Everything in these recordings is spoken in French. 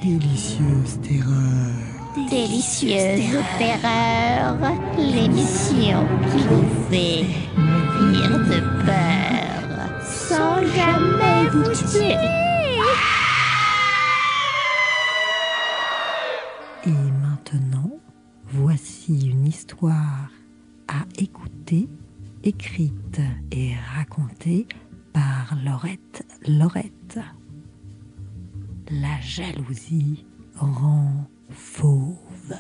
Délicieuse terreur. Délicieuse terreur, l'émission qui vous fait mourir de peur sans jamais vous tuer. Et maintenant, voici une histoire à écouter, écrite et racontée par Laurette. La jalousie rend fauve.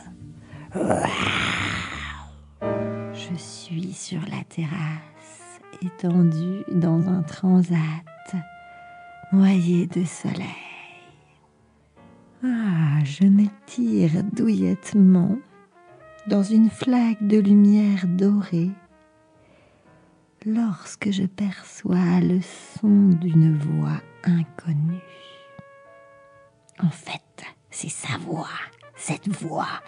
Je suis sur la terrasse, étendue dans un transat, noyée de soleil. Je m'étire douillettement dans une flaque de lumière dorée lorsque je perçois le son d'une voix inconnue. En fait, c'est sa voix, cette voix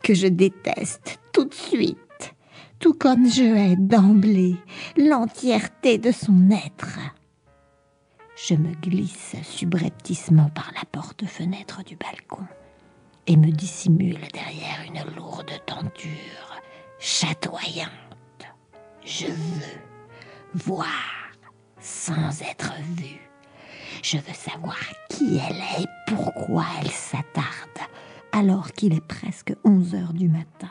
que je déteste tout de suite, tout comme je hais d'emblée l'entièreté de son être. Je me glisse subrepticement par la porte-fenêtre du balcon et me dissimule derrière une lourde tenture chatoyante. Je veux voir sans être vue. Je veux savoir qui elle est et pourquoi elle s'attarde, alors qu'il est presque 11 heures du matin.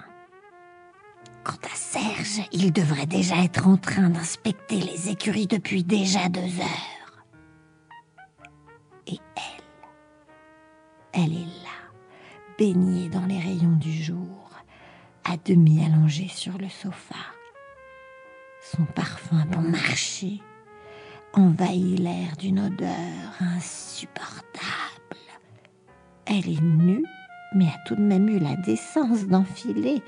Quant à Serge, il devrait déjà être en train d'inspecter les écuries depuis déjà 2 heures. Et elle est là, baignée dans les rayons du jour, à demi allongée sur le sofa. Son parfum bon marché envahit l'air d'une odeur insupportable. Elle est nue, mais a tout de même eu la décence d'enfiler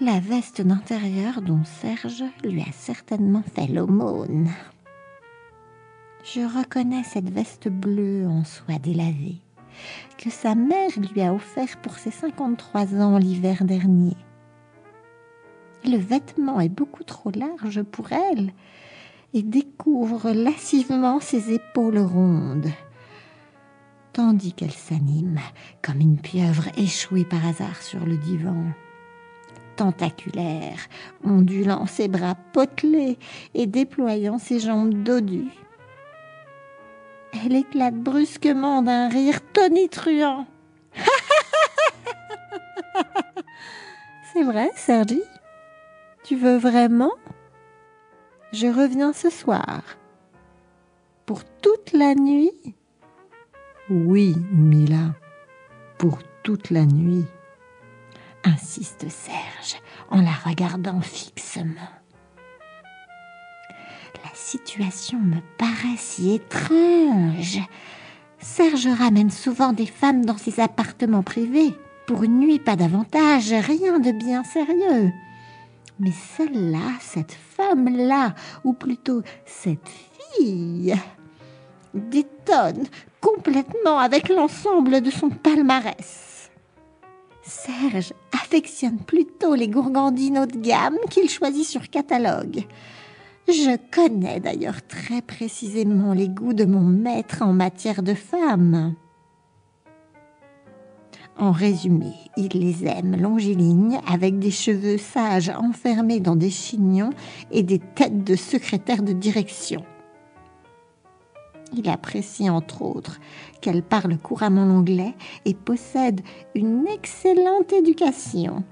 la veste d'intérieur dont Serge lui a certainement fait l'aumône. Je reconnais cette veste bleue en soie délavée que sa mère lui a offert pour ses 53 ans l'hiver dernier. Le vêtement est beaucoup trop large pour elle et découvre lascivement ses épaules rondes, tandis qu'elle s'anime comme une pieuvre échouée par hasard sur le divan, tentaculaire, ondulant ses bras potelés et déployant ses jambes dodues. Elle éclate brusquement d'un rire tonitruant. C'est vrai, Sergi? Tu veux vraiment? Je reviens ce soir. Pour toute la nuit? Oui, Mila, pour toute la nuit, insiste Serge en la regardant fixement. La situation me paraît si étrange. Serge ramène souvent des femmes dans ses appartements privés. Pour une nuit, pas davantage, rien de bien sérieux. Mais celle-là, cette femme-là, ou plutôt cette fille, détonne complètement avec l'ensemble de son palmarès. Serge affectionne plutôt les gourgandines haut de gamme qu'il choisit sur catalogue. Je connais d'ailleurs très précisément les goûts de mon maître en matière de femmes. En résumé, il les aime longilignes, avec des cheveux sages enfermés dans des chignons et des têtes de secrétaire de direction. Il apprécie entre autres qu'elle parle couramment l'anglais et possède une excellente éducation.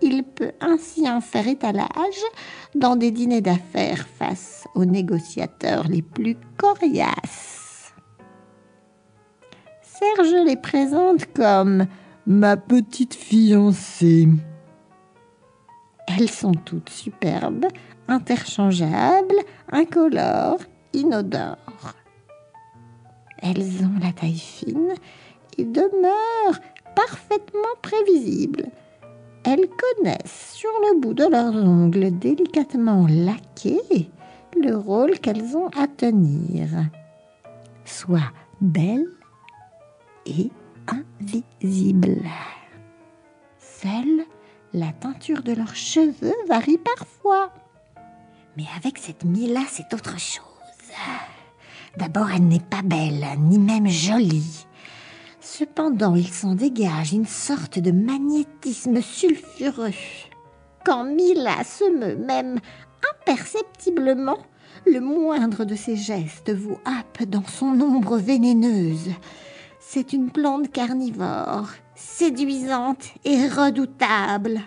Il peut ainsi en faire étalage dans des dîners d'affaires face aux négociateurs les plus coriaces. Serge les présente comme « ma petite fiancée ». Elles sont toutes superbes, interchangeables, incolores, inodores. Elles ont la taille fine et demeurent parfaitement prévisibles. Elles connaissent sur le bout de leurs ongles délicatement laqués le rôle qu'elles ont à tenir. Soit belles et invisibles. Seule la teinture de leurs cheveux varie parfois. Mais avec cette Mila, c'est autre chose. D'abord, elle n'est pas belle, ni même jolie. Cependant, il s'en dégage une sorte de magnétisme sulfureux. Quand Mila se meut même imperceptiblement, le moindre de ses gestes vous happe dans son ombre vénéneuse. C'est une plante carnivore, séduisante et redoutable.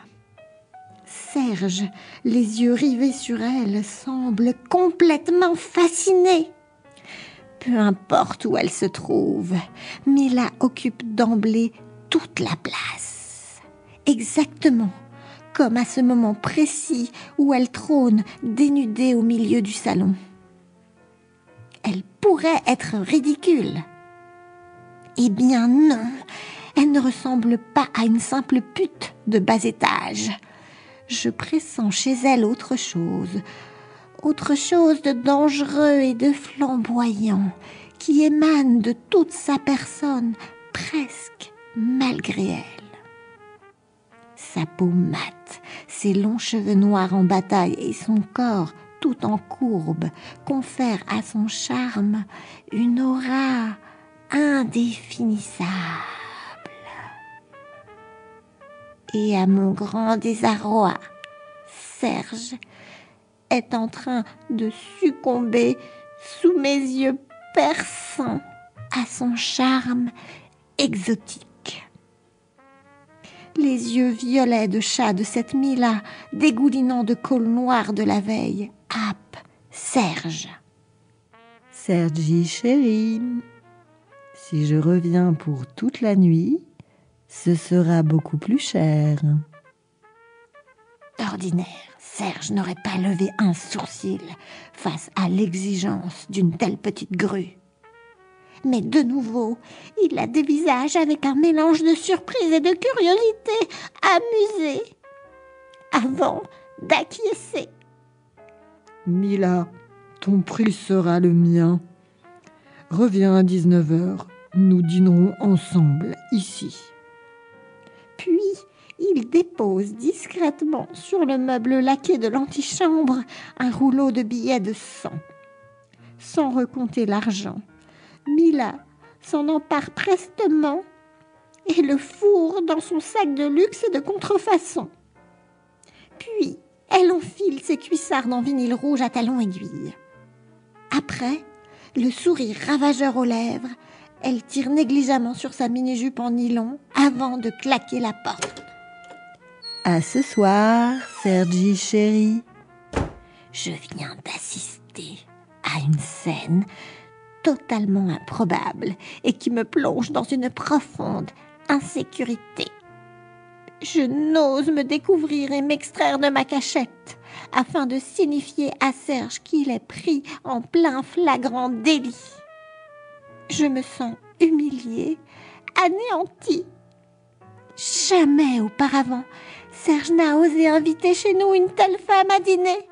Serge, les yeux rivés sur elle, semble complètement fasciné. Peu importe où elle se trouve, Mila occupe d'emblée toute la place. Exactement comme à ce moment précis où elle trône dénudée au milieu du salon. Elle pourrait être ridicule. Eh bien non, elle ne ressemble pas à une simple pute de bas étage. Je pressens chez elle autre chose de dangereux et de flamboyant, qui émane de toute sa personne, presque malgré elle. Sa peau mate, ses longs cheveux noirs en bataille et son corps tout en courbe confèrent à son charme une aura indéfinissable. Et à mon grand désarroi, Serge est en train de succomber sous mes yeux perçants à son charme exotique. Les yeux violets de chat de cette Mila, dégoulinant de col noir de la veille, happent Serge. Sergi chéri, si je reviens pour toute la nuit, ce sera beaucoup plus cher. D'ordinaire, Serge n'aurait pas levé un sourcil face à l'exigence d'une telle petite grue. Mais de nouveau, il la dévisage avec un mélange de surprise et de curiosité, amusé, avant d'acquiescer. Mila, ton prix sera le mien. Reviens à 19h, nous dînerons ensemble ici. Puis, il dépose discrètement sur le meuble laqué de l'antichambre un rouleau de billets de 100. Sans recompter l'argent, Mila s'en empare prestement et le fourre dans son sac de luxe et de contrefaçon. Puis, elle enfile ses cuissardes en vinyle rouge à talons aiguilles. Après, le sourire ravageur aux lèvres, elle tire négligemment sur sa mini-jupe en nylon avant de claquer la porte. À ce soir, Sergi chéri. Je viens d'assister à une scène totalement improbable et qui me plonge dans une profonde insécurité. Je n'ose me découvrir et m'extraire de ma cachette afin de signifier à Serge qu'il est pris en plein flagrant délit. Je me sens humiliée, anéantie. Jamais auparavant, Serge n'a osé inviter chez nous une telle femme à dîner.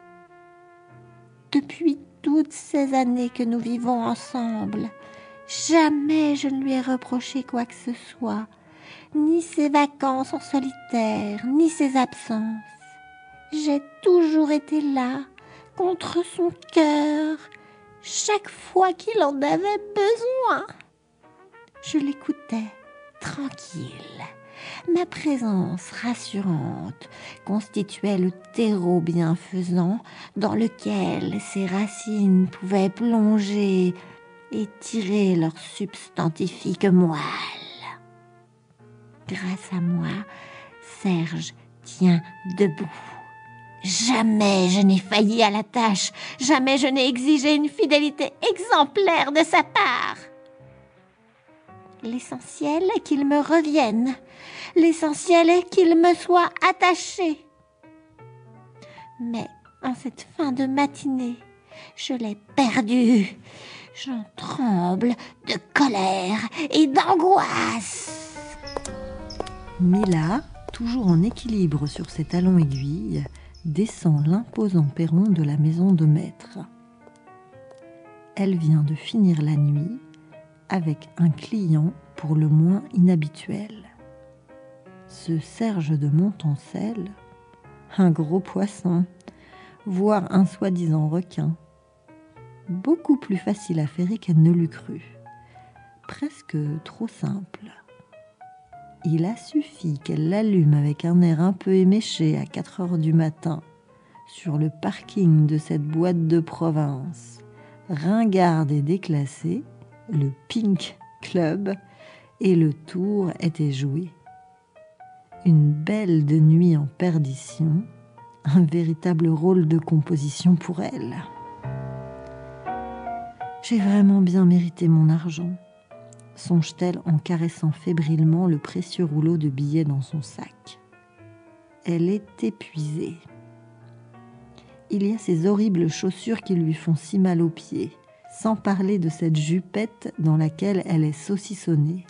Depuis toutes ces années que nous vivons ensemble, jamais je ne lui ai reproché quoi que ce soit, ni ses vacances en solitaire, ni ses absences. J'ai toujours été là, contre son cœur, chaque fois qu'il en avait besoin. Je l'écoutais, tranquille. Ma présence rassurante constituait le terreau bienfaisant dans lequel ses racines pouvaient plonger et tirer leur substantifique moelle. Grâce à moi, Serge tient debout. Jamais je n'ai failli à la tâche, jamais je n'ai exigé une fidélité exemplaire de sa part. L'essentiel est qu'il me revienne. L'essentiel est qu'il me soit attaché. Mais en cette fin de matinée, je l'ai perdu. J'en tremble de colère et d'angoisse. Mila, toujours en équilibre sur ses talons aiguilles, descend l'imposant perron de la maison de maître. Elle vient de finir la nuit avec un client pour le moins inhabituel. Ce Serge de Montancel, un gros poisson, voire un soi-disant requin, beaucoup plus facile à ferrer qu'elle ne l'eût cru, presque trop simple. Il a suffi qu'elle l'allume avec un air un peu éméché à 4 heures du matin sur le parking de cette boîte de province, ringarde et déclassée, le Pink Club, et le tour était joué. Une belle de nuit en perdition, un véritable rôle de composition pour elle. J'ai vraiment bien mérité mon argent, songe-t-elle en caressant fébrilement le précieux rouleau de billets dans son sac. Elle est épuisée. Il y a ces horribles chaussures qui lui font si mal aux pieds, sans parler de cette jupette dans laquelle elle est saucissonnée.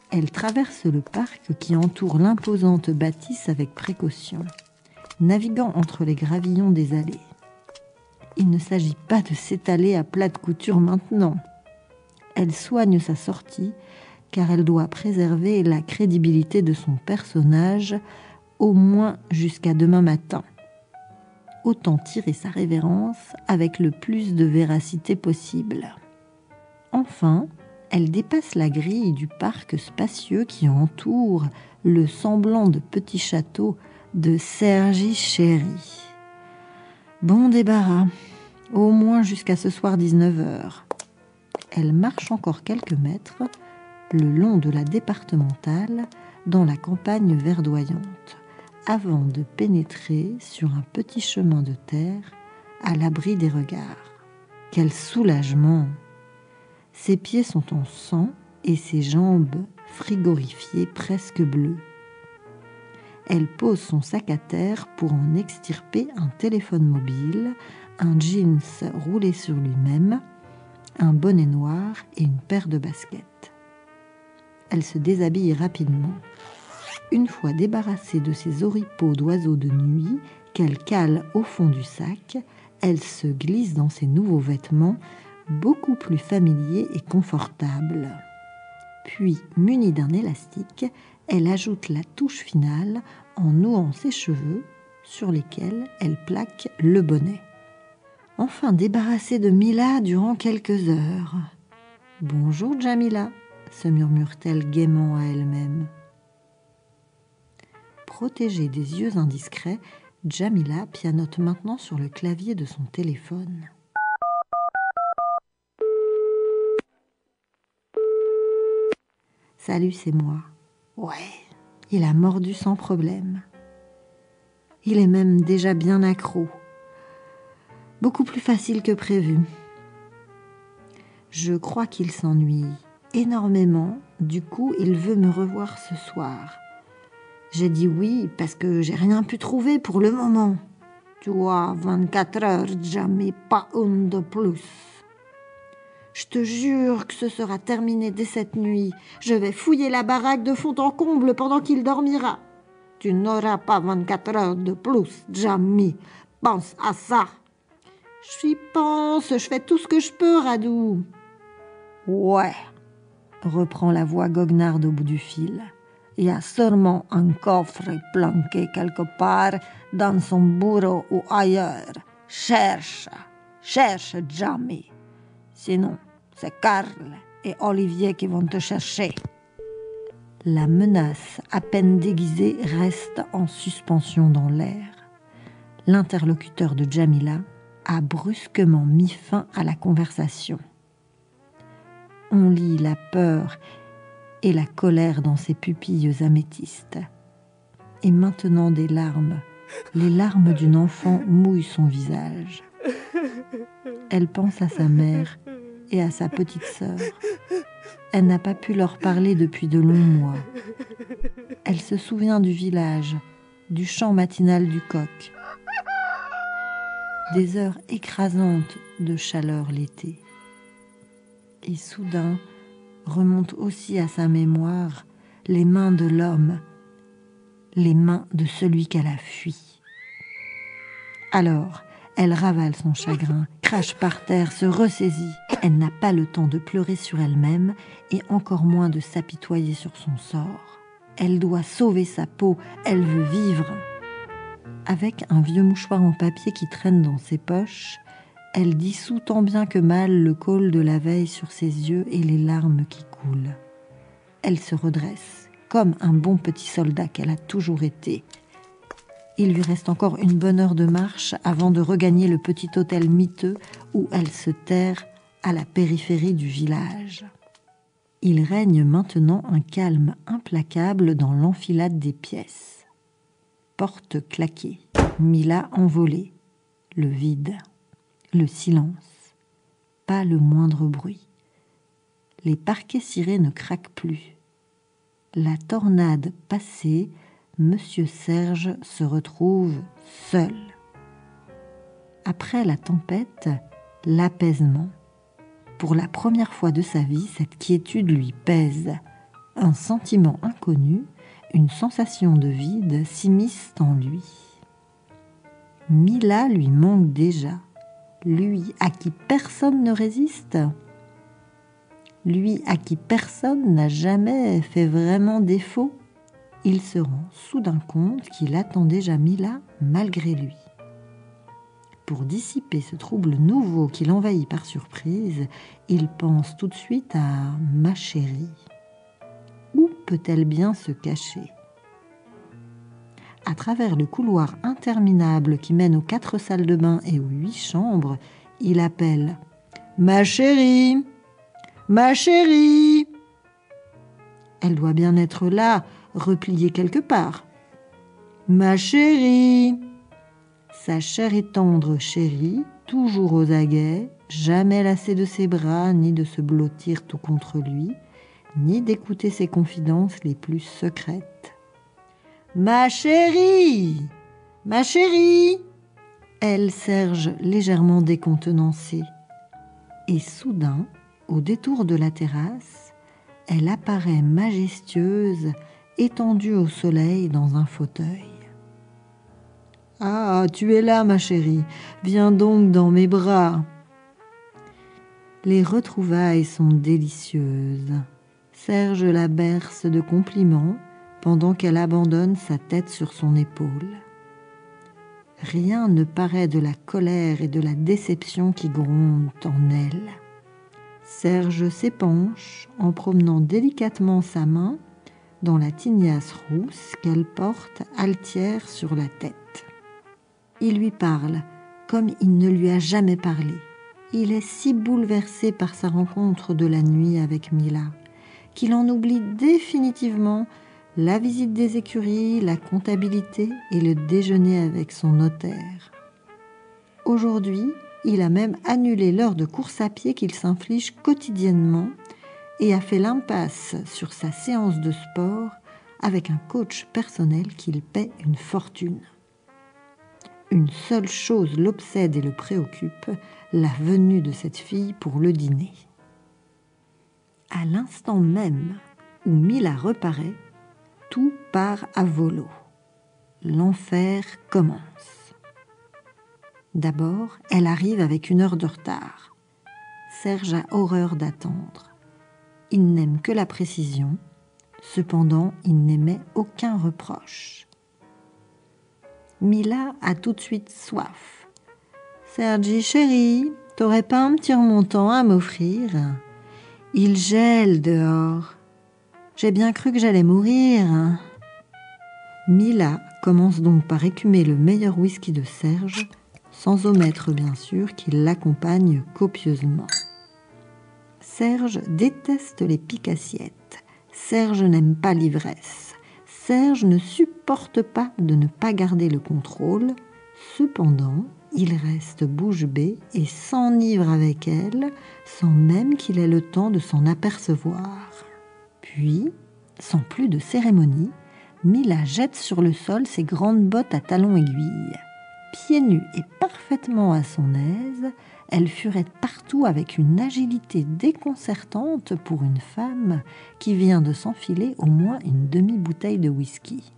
Elle traverse le parc qui entoure l'imposante bâtisse avec précaution, naviguant entre les gravillons des allées. Il ne s'agit pas de s'étaler à plat de couture maintenant. Elle soigne sa sortie, car elle doit préserver la crédibilité de son personnage, au moins jusqu'à demain matin. Autant tirer sa révérence avec le plus de véracité possible. Enfin, elle dépasse la grille du parc spacieux qui entoure le semblant de petit château de Cergy Chéri. Bon débarras, au moins jusqu'à ce soir 19h. Elle marche encore quelques mètres le long de la départementale dans la campagne verdoyante, avant de pénétrer sur un petit chemin de terre à l'abri des regards. Quel soulagement! Ses pieds sont en sang et ses jambes frigorifiées presque bleues. Elle pose son sac à terre pour en extirper un téléphone mobile, un jeans roulé sur lui-même, un bonnet noir et une paire de baskets. Elle se déshabille rapidement. Une fois débarrassée de ses oripeaux d'oiseaux de nuit qu'elle cale au fond du sac, elle se glisse dans ses nouveaux vêtements, beaucoup plus familiers et confortables. Puis, munie d'un élastique, elle ajoute la touche finale en nouant ses cheveux sur lesquels elle plaque le bonnet. Enfin débarrassée de Mila durant quelques heures. « Bonjour Jamila », se murmure-t-elle gaiement à elle-même. Protégée des yeux indiscrets, Jamila pianote maintenant sur le clavier de son téléphone. « Salut, c'est moi. » Ouais, il a mordu sans problème. Il est même déjà bien accro. Beaucoup plus facile que prévu. Je crois qu'il s'ennuie énormément, du coup il veut me revoir ce soir. J'ai dit oui parce que j'ai rien pu trouver pour le moment. Tu vois, 24 heures, jamais pas une de plus. Je te jure que ce sera terminé dès cette nuit. Je vais fouiller la baraque de fond en comble pendant qu'il dormira. Tu n'auras pas 24 heures de plus, jamais. Pense à ça. J'y pense, je fais tout ce que je peux, Radou. Ouais, reprend la voix goguenarde au bout du fil. Il y a sûrement un coffre planqué quelque part dans son bureau ou ailleurs. Cherche, jamais. Sinon, c'est Karl et Olivier qui vont te chercher. La menace, à peine déguisée, reste en suspension dans l'air. L'interlocuteur de Jamila a brusquement mis fin à la conversation. On lit la peur et la colère dans ses pupilles améthystes. Et maintenant des larmes, les larmes d'une enfant mouillent son visage. Elle pense à sa mère et à sa petite sœur. Elle n'a pas pu leur parler depuis de longs mois. Elle se souvient du village, du chant matinal du coq, des heures écrasantes de chaleur l'été. Et soudain remontent aussi à sa mémoire les mains de l'homme, les mains de celui qu'elle a fui. Alors, elle ravale son chagrin, crache par terre, se ressaisit. Elle n'a pas le temps de pleurer sur elle-même et encore moins de s'apitoyer sur son sort. Elle doit sauver sa peau, elle veut vivre. Avec un vieux mouchoir en papier qui traîne dans ses poches, elle dissout tant bien que mal le col de la veille sur ses yeux et les larmes qui coulent. Elle se redresse, comme un bon petit soldat qu'elle a toujours été. Il lui reste encore une bonne heure de marche avant de regagner le petit hôtel miteux où elle se terre à la périphérie du village. Il règne maintenant un calme implacable dans l'enfilade des pièces. Porte claquée, Mila envolée, le vide, le silence, pas le moindre bruit. Les parquets cirés ne craquent plus. La tornade passée, Monsieur Serge se retrouve seul. Après la tempête, l'apaisement. Pour la première fois de sa vie, cette quiétude lui pèse. Un sentiment inconnu, une sensation de vide s'immisce en lui. Mila lui manque déjà, lui à qui personne ne résiste, lui à qui personne n'a jamais fait vraiment défaut. Il se rend soudain compte qu'il attend déjà Mila malgré lui. Pour dissiper ce trouble nouveau qui l'envahit par surprise, il pense tout de suite à « ma chérie ». Où peut-elle bien se cacher ? À travers le couloir interminable qui mène aux 4 salles de bain et aux 8 chambres, il appelle « Ma chérie ! Ma chérie !» Elle doit bien être là, repliée quelque part. « Ma chérie !» Sa chère et tendre chérie, toujours aux aguets, jamais lassée de ses bras, ni de se blottir tout contre lui, ni d'écouter ses confidences les plus secrètes. « Ma chérie ! Ma chérie !» Elle, Serge, légèrement décontenancée. Et soudain, au détour de la terrasse, elle apparaît majestueuse, étendue au soleil dans un fauteuil. « Ah, tu es là, ma chérie, viens donc dans mes bras. » Les retrouvailles sont délicieuses. Serge la berce de compliments pendant qu'elle abandonne sa tête sur son épaule. Rien ne paraît de la colère et de la déception qui grondent en elle. Serge s'épanche en promenant délicatement sa main dans la tignasse rousse qu'elle porte altière sur la tête. Il lui parle comme il ne lui a jamais parlé. Il est si bouleversé par sa rencontre de la nuit avec Mila qu'il en oublie définitivement la visite des écuries, la comptabilité et le déjeuner avec son notaire. Aujourd'hui, il a même annulé l'heure de course à pied qu'il s'inflige quotidiennement et a fait l'impasse sur sa séance de sport avec un coach personnel qu'il paie une fortune. Une seule chose l'obsède et le préoccupe, la venue de cette fille pour le dîner. À l'instant même où Mila reparaît, tout part à volo. L'enfer commence. D'abord, elle arrive avec 1 heure de retard. Serge a horreur d'attendre. Il n'aime que la précision. Cependant, il n'émet aucun reproche. Mila a tout de suite soif. « Sergi, chérie, t'aurais pas un petit remontant à m'offrir ? Il gèle dehors. J'ai bien cru que j'allais mourir. » Mila commence donc par écumer le meilleur whisky de Serge, sans omettre bien sûr qu'il l'accompagne copieusement. Serge déteste les piques-assiettes. Serge n'aime pas l'ivresse. Serge ne supporte pas de ne pas garder le contrôle. Cependant, il reste bouche bée et s'enivre avec elle, sans même qu'il ait le temps de s'en apercevoir. Puis, sans plus de cérémonie, Mila jette sur le sol ses grandes bottes à talons aiguilles. Pieds nus et parfaitement à son aise, elle furette partout avec une agilité déconcertante pour une femme qui vient de s'enfiler au moins une demi-bouteille de whisky.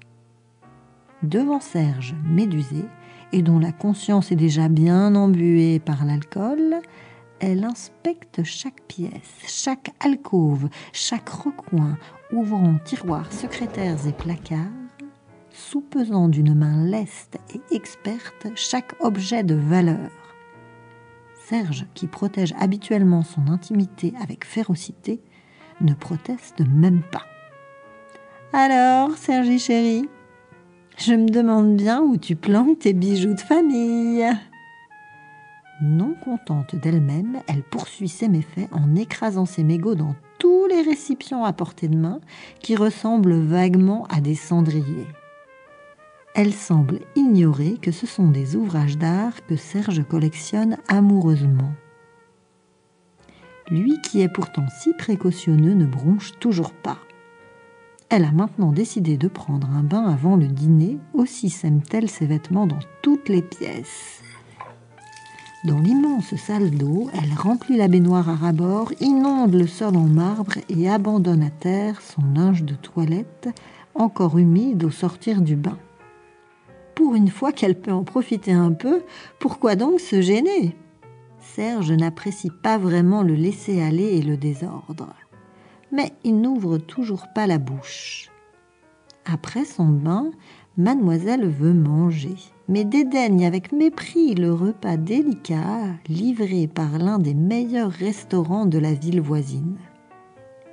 Devant Serge, médusé, et dont la conscience est déjà bien embuée par l'alcool, elle inspecte chaque pièce, chaque alcôve, chaque recoin, ouvrant tiroirs, secrétaires et placards, soupesant d'une main leste et experte chaque objet de valeur. Serge, qui protège habituellement son intimité avec férocité, ne proteste même pas. « Alors, Sergi chéri, je me demande bien où tu planques tes bijoux de famille. » Non contente d'elle-même, elle poursuit ses méfaits en écrasant ses mégots dans tous les récipients à portée de main qui ressemblent vaguement à des cendriers. Elle semble ignorer que ce sont des ouvrages d'art que Serge collectionne amoureusement. Lui qui est pourtant si précautionneux ne bronche toujours pas. Elle a maintenant décidé de prendre un bain avant le dîner, aussi sème-t-elle ses vêtements dans toutes les pièces. Dans l'immense salle d'eau, elle remplit la baignoire à ras-bord, inonde le sol en marbre et abandonne à terre son linge de toilette, encore humide au sortir du bain. Pour une fois qu'elle peut en profiter un peu, pourquoi donc se gêner ? Serge n'apprécie pas vraiment le laisser-aller et le désordre. Mais il n'ouvre toujours pas la bouche. Après son bain, mademoiselle veut manger, mais dédaigne avec mépris le repas délicat livré par l'un des meilleurs restaurants de la ville voisine.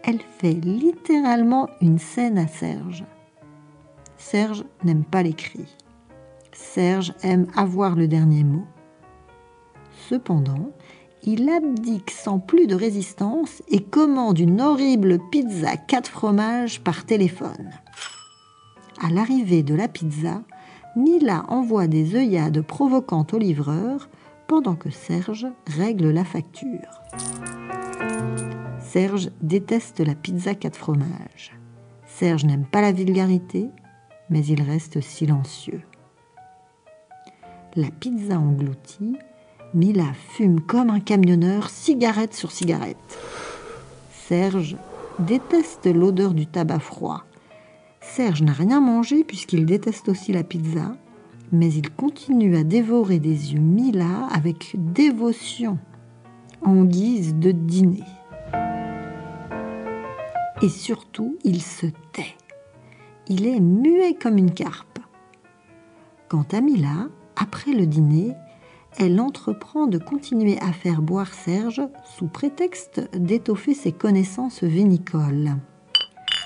Elle fait littéralement une scène à Serge. Serge n'aime pas les cris. Serge aime avoir le dernier mot. Cependant, il abdique sans plus de résistance et commande une horrible pizza 4 fromages par téléphone. À l'arrivée de la pizza, Mila envoie des œillades provocantes au livreur pendant que Serge règle la facture. Serge déteste la pizza 4 fromages. Serge n'aime pas la vulgarité, mais il reste silencieux. La pizza engloutie, Mila fume comme un camionneur, cigarette sur cigarette. Serge déteste l'odeur du tabac froid. Serge n'a rien mangé puisqu'il déteste aussi la pizza, mais il continue à dévorer des yeux Mila avec dévotion, en guise de dîner. Et surtout, il se tait. Il est muet comme une carpe. Quant à Mila, après le dîner, elle entreprend de continuer à faire boire Serge sous prétexte d'étoffer ses connaissances vinicoles.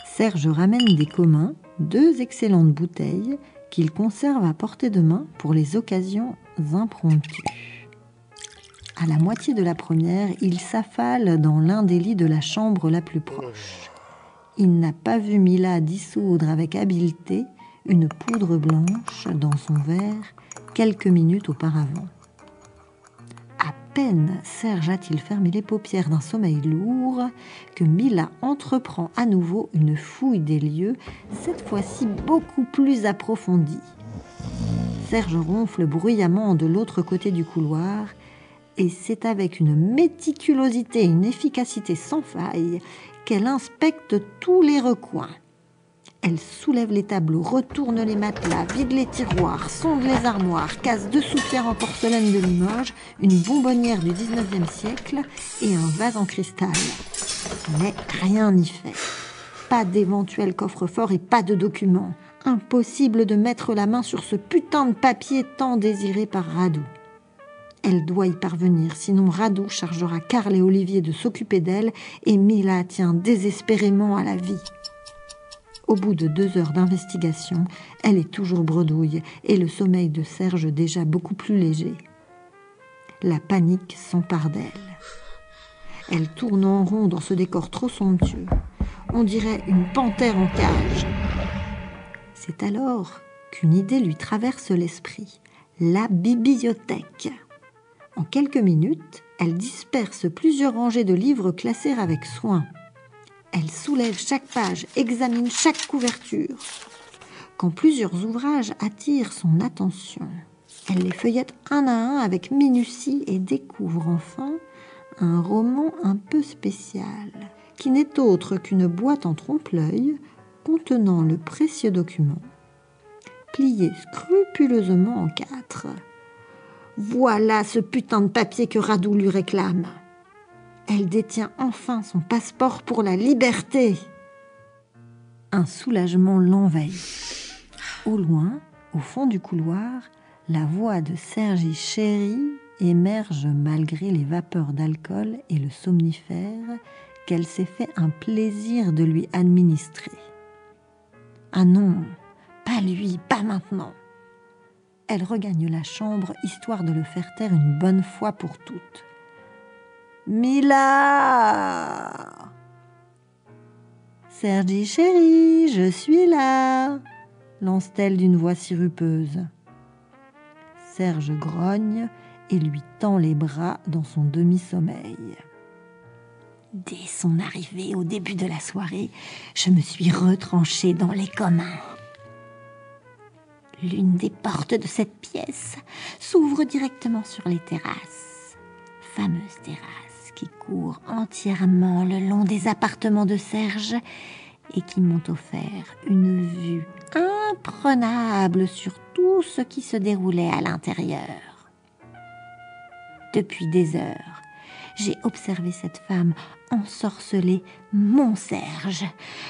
Serge ramène des communs 2 excellentes bouteilles qu'il conserve à portée de main pour les occasions impromptues. À la moitié de la première, il s'affale dans l'un des lits de la chambre la plus proche. Il n'a pas vu Mila dissoudre avec habileté une poudre blanche dans son verre quelques minutes auparavant. À peine Serge a-t-il fermé les paupières d'un sommeil lourd que Mila entreprend à nouveau une fouille des lieux, cette fois-ci beaucoup plus approfondie. Serge ronfle bruyamment de l'autre côté du couloir et c'est avec une méticulosité et une efficacité sans faille qu'elle inspecte tous les recoins. Elle soulève les tableaux, retourne les matelas, vide les tiroirs, sonde les armoires, casse 2 soupières en porcelaine de Limoges, une bonbonnière du 19e siècle et un vase en cristal. Mais rien n'y fait. Pas d'éventuel coffre-fort et pas de documents. Impossible de mettre la main sur ce putain de papier tant désiré par Radou. Elle doit y parvenir, sinon Radou chargera Karl et Olivier de s'occuper d'elle et Mila tient désespérément à la vie. Au bout de 2 heures d'investigation, elle est toujours bredouille et le sommeil de Serge déjà beaucoup plus léger. La panique s'empare d'elle. Elle tourne en rond dans ce décor trop somptueux. On dirait une panthère en cage. C'est alors qu'une idée lui traverse l'esprit. La bibliothèque. En quelques minutes, elle disperse plusieurs rangées de livres classés avec soin. Elle soulève chaque page, examine chaque couverture. Quand plusieurs ouvrages attirent son attention, elle les feuillette un à un avec minutie et découvre enfin un roman un peu spécial, qui n'est autre qu'une boîte en trompe-l'œil contenant le précieux document, plié scrupuleusement en 4. Voilà ce putain de papier que Radou lui réclame. Elle détient enfin son passeport pour la liberté. Un soulagement l'envahit. Au loin, au fond du couloir, la voix de Sergi chéri émerge malgré les vapeurs d'alcool et le somnifère qu'elle s'est fait un plaisir de lui administrer. Ah non, pas lui, pas maintenant. Elle regagne la chambre, histoire de le faire taire une bonne fois pour toutes. « Mila !»« Sergi chéri, je suis là !» lance-t-elle d'une voix sirupeuse. Serge grogne et lui tend les bras dans son demi-sommeil. Dès son arrivée au début de la soirée, je me suis retranchée dans les communs. L'une des portes de cette pièce s'ouvre directement sur les terrasses, fameuses terrasses qui courent entièrement le long des appartements de Serge et qui m'ont offert une vue imprenable sur tout ce qui se déroulait à l'intérieur. Depuis des heures, j'ai observé cette femme ensorceler mon Serge.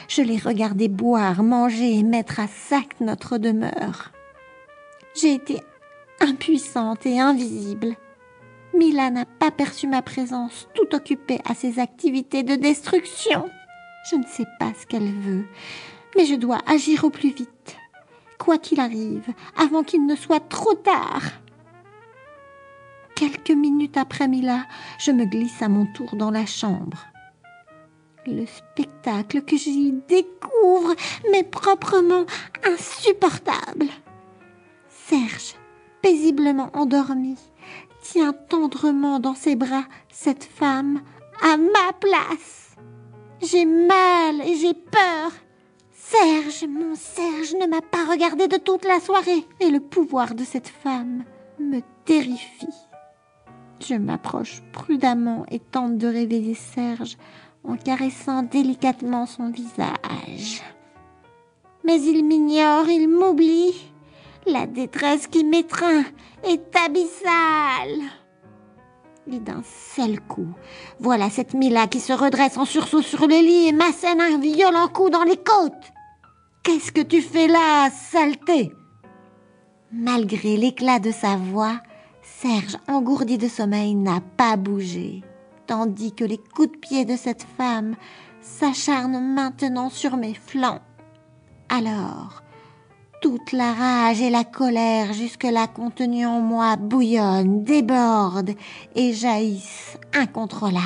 Je l'ai regardé boire, manger et mettre à sac notre demeure. J'ai été impuissante et invisible. Mila n'a pas perçu ma présence, tout occupée à ses activités de destruction. Je ne sais pas ce qu'elle veut, mais je dois agir au plus vite, quoi qu'il arrive, avant qu'il ne soit trop tard. Quelques minutes après Mila, je me glisse à mon tour dans la chambre. Le spectacle que j'y découvre m'est proprement insupportable. Serge, paisiblement endormi, tient tendrement dans ses bras cette femme à ma place. J'ai mal et j'ai peur. Serge, mon Serge, ne m'a pas regardé de toute la soirée et le pouvoir de cette femme me terrifie. Je m'approche prudemment et tente de réveiller Serge en caressant délicatement son visage. Mais il m'ignore, il m'oublie. La détresse qui m'étreint est abyssale. Et d'un seul coup, voilà cette Mila qui se redresse en sursaut sur le lit et m'assène un violent coup dans les côtes. « Qu'est-ce que tu fais là, saleté ?» Malgré l'éclat de sa voix, Serge, engourdi de sommeil, n'a pas bougé, tandis que les coups de pied de cette femme s'acharnent maintenant sur mes flancs. Alors, toute la rage et la colère jusque-là contenues en moi bouillonnent, débordent et jaillissent incontrôlables.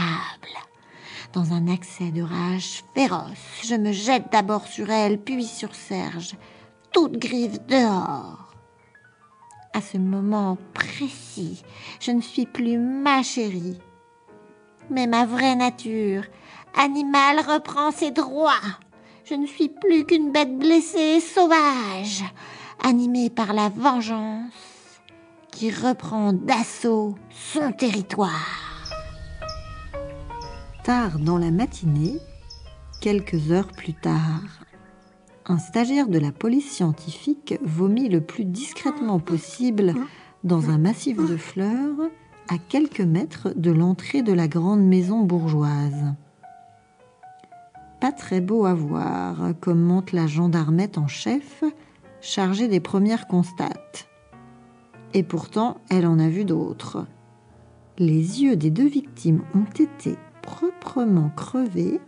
Dans un accès de rage féroce, je me jette d'abord sur elle, puis sur Serge, toute griffe dehors. À ce moment précis, je ne suis plus ma chérie, mais ma vraie nature, animale, reprend ses droits. Je ne suis plus qu'une bête blessée et sauvage, animée par la vengeance qui reprend d'assaut son territoire. Tard dans la matinée, quelques heures plus tard, un stagiaire de la police scientifique vomit le plus discrètement possible dans un massif de fleurs à quelques mètres de l'entrée de la grande maison bourgeoise. Pas très beau à voir, commente la gendarmette en chef, chargée des premières constates. Et pourtant, elle en a vu d'autres. Les yeux des deux victimes ont été proprement crevés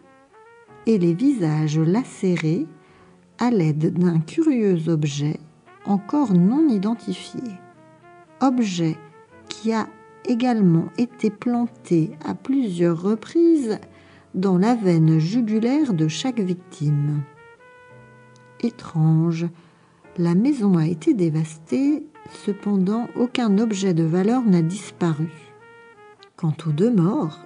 et les visages lacérés à l'aide d'un curieux objet encore non identifié. Objet qui a également été planté à plusieurs reprises dans la veine jugulaire de chaque victime. Étrange, la maison a été dévastée, cependant aucun objet de valeur n'a disparu. Quant aux deux morts,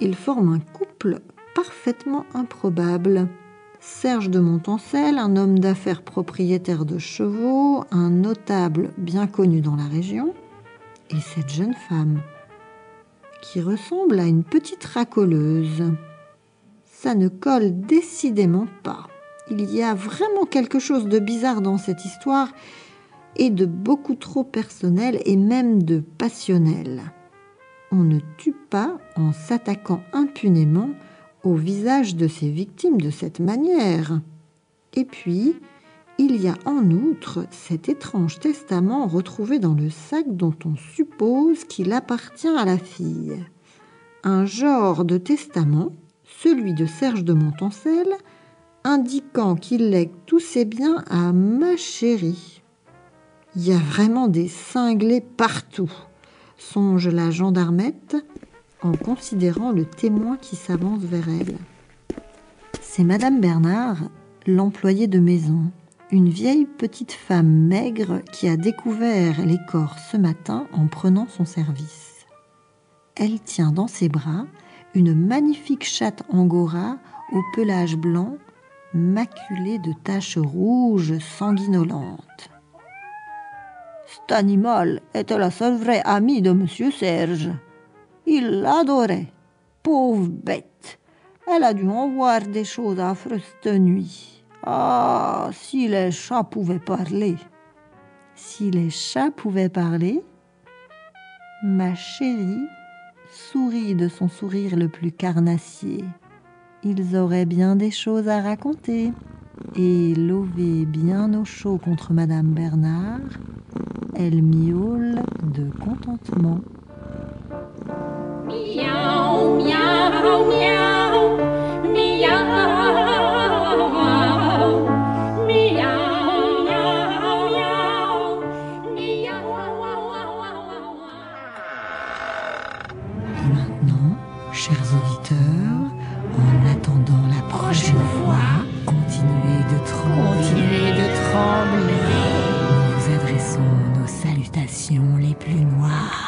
ils forment un couple parfaitement improbable. Serge de Montancel, un homme d'affaires propriétaire de chevaux, un notable bien connu dans la région, et cette jeune femme, qui ressemble à une petite racoleuse. Ça ne colle décidément pas. Il y a vraiment quelque chose de bizarre dans cette histoire et de beaucoup trop personnel et même de passionnel. On ne tue pas en s'attaquant impunément au visage de ses victimes de cette manière. Et puis, il y a en outre cet étrange testament retrouvé dans le sac dont on suppose qu'il appartient à la fille. Un genre de testament, celui de Serge de Montancel, indiquant qu'il lègue tous ses biens à ma chérie. Il y a vraiment des cinglés partout, songe la gendarmette en considérant le témoin qui s'avance vers elle. C'est Madame Bernard, l'employée de maison, une vieille petite femme maigre qui a découvert les corps ce matin en prenant son service. Elle tient dans ses bras une magnifique chatte angora au pelage blanc, maculée de taches rouges sanguinolentes. Cet animal était la seule vraie amie de Monsieur Serge. Il l'adorait. Pauvre bête, elle a dû en voir des choses affreuses cette nuit. Ah, si les chats pouvaient parler. Si les chats pouvaient parler, ma chérie sourit de son sourire le plus carnassier. Ils auraient bien des choses à raconter. Et levée bien au chaud contre Madame Bernard, elle miaule de contentement. Miaou, miaou, miaou, miaou, miaou, miaou, miaou, Maintenant, chers auditeurs, en attendant la prochaine fois, continuez de trembler. Nous vous adressons nos salutations les plus noires.